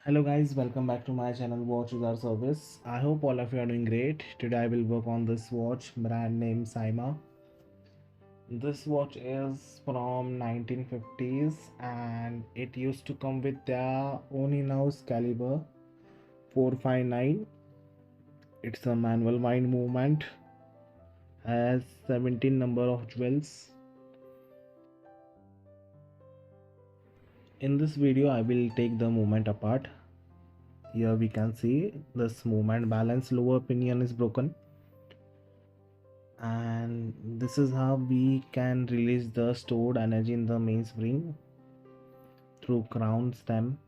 Hello guys, welcome back to my channel Watch is Our Service. I hope all of you are doing great. Today I will work on this watch brand name Cyma. This watch is from 1950s and it used to come with their own in-house caliber 459. It's a manual wind movement, has 17 number of jewels. In this video I will take the movement apart. Here we can see this movement balance lower pinion is broken, and this is how we can release the stored energy in the mainspring through crown stem.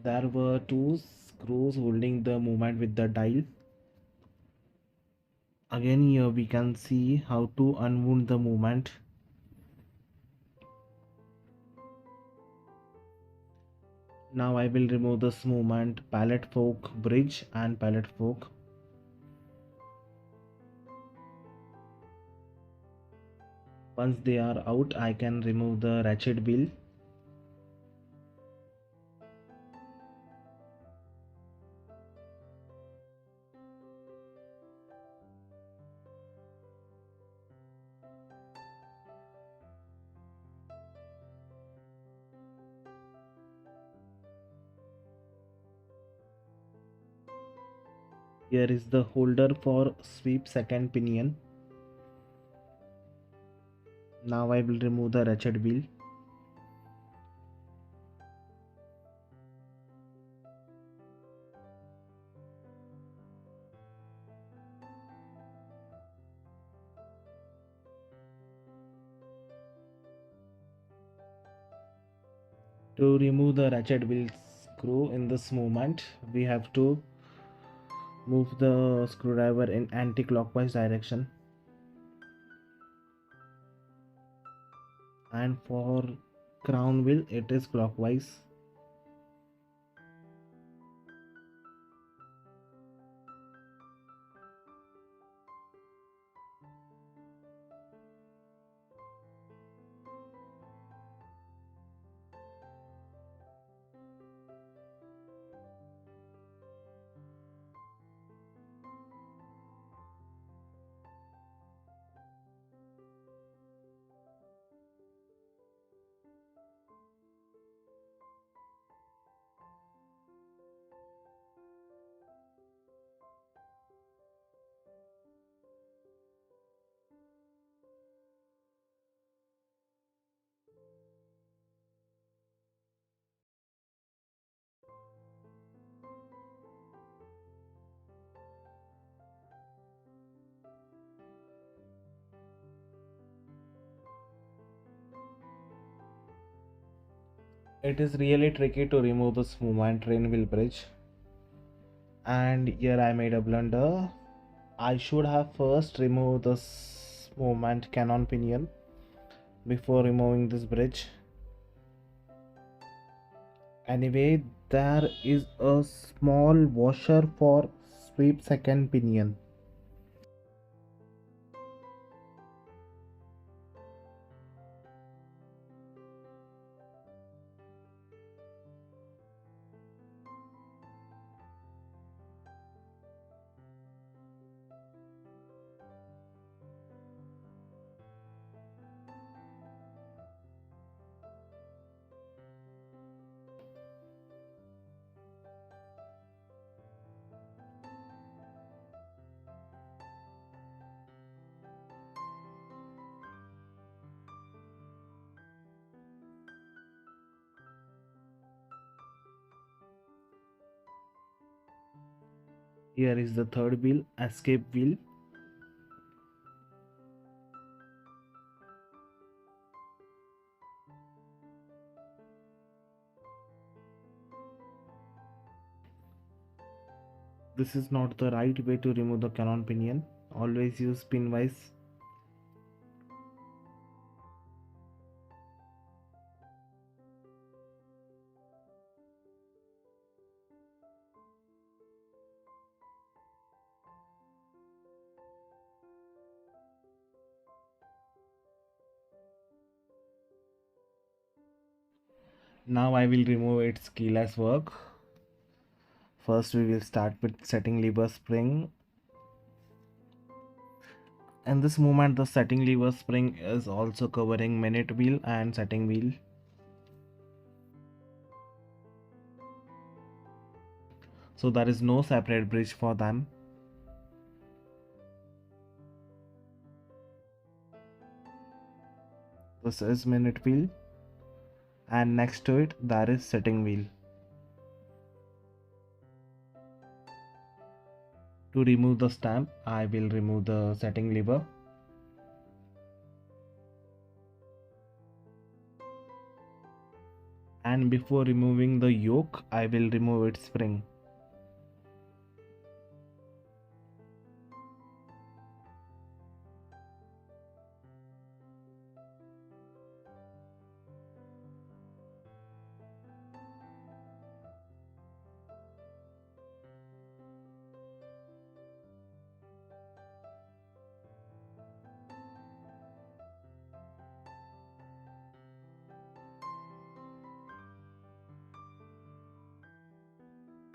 There were two screws holding the movement with the dial. Again, here we can see how to unwound the movement. Now I will remove this movement pallet fork bridge and pallet fork. Once they are out, I can remove the ratchet wheel. Here is the holder for sweep second pinion. Now I will remove the ratchet wheel. To remove the ratchet wheel screw in this movement, we have to move the screwdriver in anti-clockwise direction, and for crown wheel it is clockwise. It is really tricky to remove this movement train wheel bridge, and here I made a blunder. I should have first removed this movement cannon pinion before removing this bridge. Anyway, there is a small washer for sweep second pinion. Here is the third wheel, escape wheel. This is not the right way to remove the cannon pinion. Always use pinwise. Now I will remove its keyless work. First we will start with setting lever spring. In this moment the setting lever spring is also covering minute wheel and setting wheel. So there is no separate bridge for them. This is minute wheel and next to it there is setting wheel. To remove the stamp, I will remove the setting lever. And before removing the yoke, I will remove its spring.